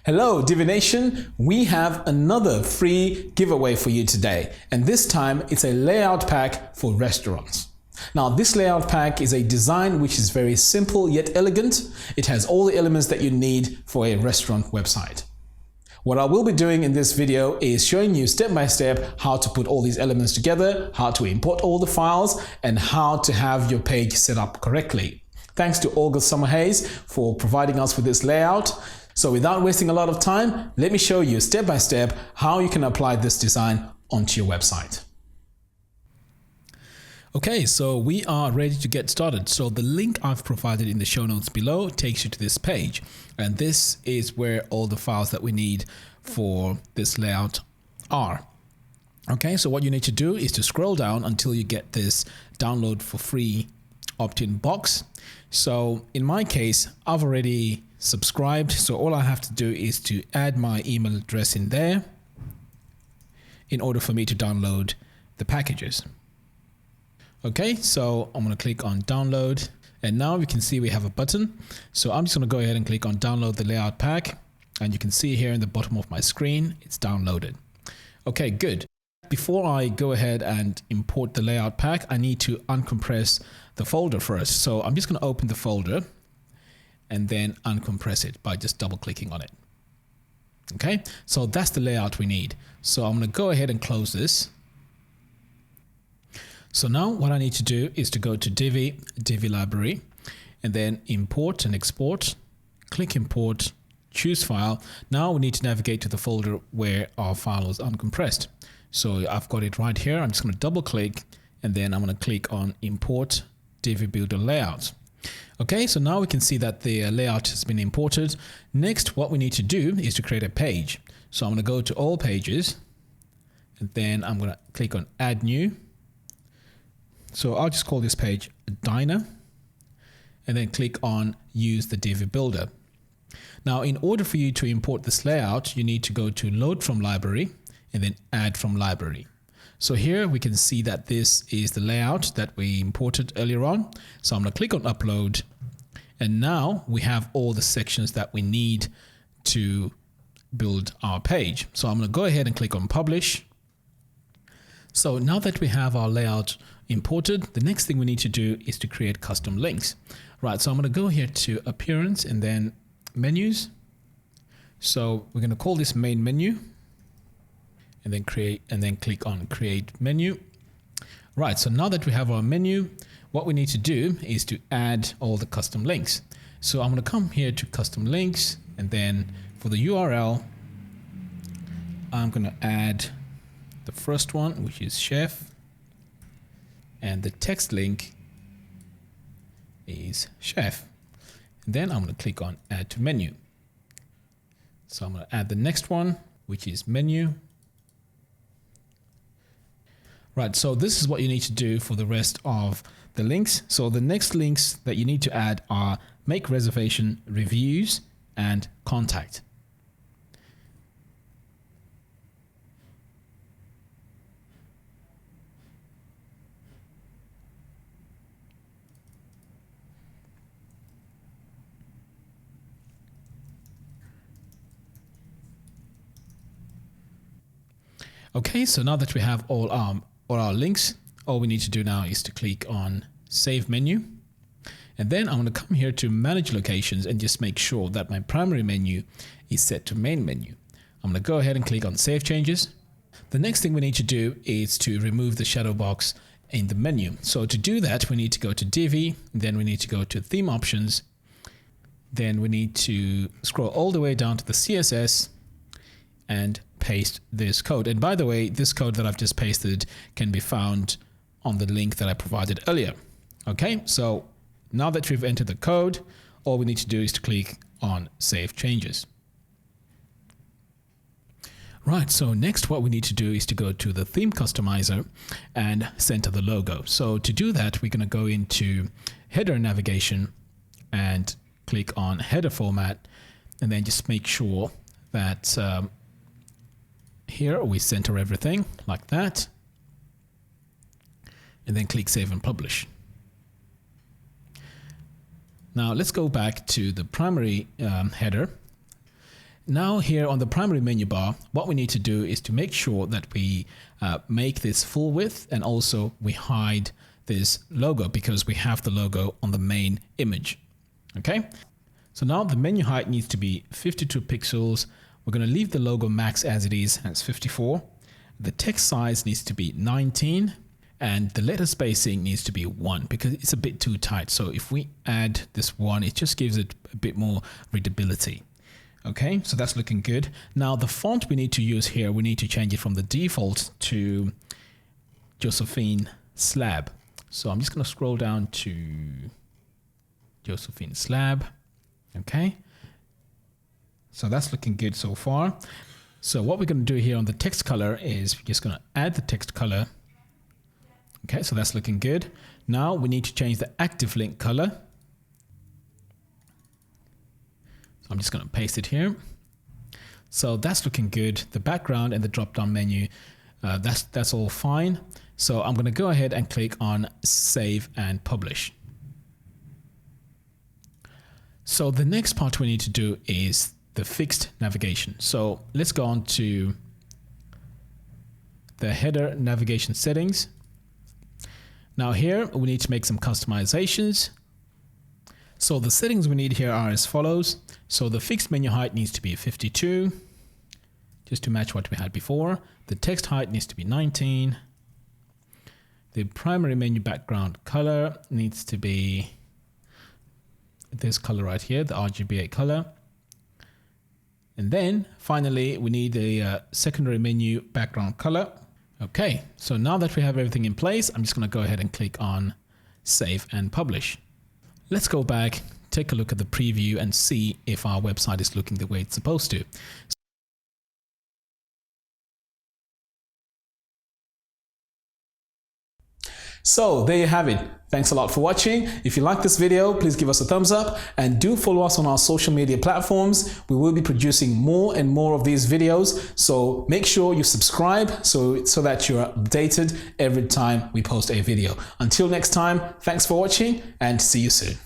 Hello, Divi Nation. We have another free giveaway for you today, and this time it's a layout pack for restaurants. Now, this layout pack is a design which is very simple yet elegant. It has all the elements that you need for a restaurant website. What I will be doing in this video is showing you step by step how to put all these elements together, how to import all the files, and how to have your page set up correctly. Thanks to August Summerhays for providing us with this layout. So without wasting a lot of time, let me show you step by step how you can apply this design onto your website. Okay, so we are ready to get started. So the link I've provided in the show notes below takes you to this page. And this is where all the files that we need for this layout are. Okay, so what you need to do is to scroll down until you get this download for free opt-in box. So in my case, I've already subscribed. So all I have to do is to add my email address in there in order for me to download the packages. Okay, so I'm going to click on download, and now we can see we have a button. So I'm just going to go ahead and click on download the layout pack, and you can see here in the bottom of my screen, it's downloaded. Okay, good. Before I go ahead and import the layout pack, I need to uncompress the folder first. So I'm just going to open the folder and then uncompress it by just double clicking on it. Okay, so that's the layout we need. So I'm going to go ahead and close this. So now what I need to do is to go to Divi, Divi library, and then import and export, click import, choose file. Now we need to navigate to the folder where our file is uncompressed. So I've got it right here. I'm just going to double click, and then I'm going to click on import Divi builder layout. Okay, so now we can see that the layout has been imported. Next, what we need to do is to create a page. So I'm going to go to all pages, and then I'm going to click on add new. So I'll just call this page Diner, and then click on use the Divi builder. Now, in order for you to import this layout, you need to go to load from library and then add from library. So here we can see that this is the layout that we imported earlier on. So I'm going to click on upload, and now we have all the sections that we need to build our page. So I'm going to go ahead and click on publish. So now that we have our layout imported, the next thing we need to do is to create custom links. Right, so I'm going to go here to appearance and then menus. So we're going to call this main menu, and then click on create menu. Right, so now that we have our menu, what we need to do is to add all the custom links. So I'm going to come here to custom links, and then for the URL, I'm going to add the first one, which is chef, and the text link is chef. And then I'm going to click on add to menu. So I'm going to add the next one, which is menu. Right, so this is what you need to do for the rest of the links. So the next links that you need to add are make reservation, reviews, and contact. Okay, so now that we have all our links, all we need to do now is to click on Save Menu. And then I'm going to come here to Manage Locations and just make sure that my primary menu is set to Main Menu. I'm going to go ahead and click on Save Changes. The next thing we need to do is to remove the shadow box in the menu. So to do that, we need to go to Divi, then we need to go to Theme Options. Then we need to scroll all the way down to the CSS and paste this code. And by the way, this code that I've just pasted can be found on the link that I provided earlier. Okay, so now that we've entered the code, all we need to do is to click on Save Changes. Right, so next what we need to do is to go to the theme customizer and center the logo. So to do that, we're going to go into header navigation and click on header format, and then just make sure that here we center everything like that, and then click Save and Publish. Now let's go back to the primary header, Now here on the primary menu bar, what we need to do is to make sure that we make this full width, and also we hide this logo because we have the logo on the main image. Okay, so now the menu height needs to be 52 pixels. We're going to leave the logo max as it is, as 54. The text size needs to be 19, and the letter spacing needs to be 1 because it's a bit too tight. So if we add this 1, it just gives it a bit more readability. Okay, so that's looking good. Now the font we need to use here, we need to change it from the default to Josephine Slab. So I'm just going to scroll down to Josephine Slab. Okay, so that's looking good so far. So what we're going to do here on the text color is we're just going to add the text color. Okay, so that's looking good. Now we need to change the active link color. So I'm just going to paste it here. So that's looking good. The background and the drop-down menu, that's all fine. So I'm going to go ahead and click on Save and Publish. So the next part we need to do is the fixed navigation. So let's go on to the header navigation settings. Now here we need to make some customizations. So the settings we need here are as follows. So the fixed menu height needs to be 52, just to match what we had before. The text height needs to be 19. The primary menu background color needs to be this color right here, the RGBA color. And then finally, we need a secondary menu background color. Okay, so now that we have everything in place, I'm just going to go ahead and click on Save and Publish. Let's go back, take a look at the preview and see if our website is looking the way it's supposed to. So there you have it. Thanks a lot for watching. If you like this video, please give us a thumbs up and do follow us on our social media platforms. We will be producing more and more of these videos. So make sure you subscribe so that you're updated every time we post a video. Until next time, thanks for watching and see you soon.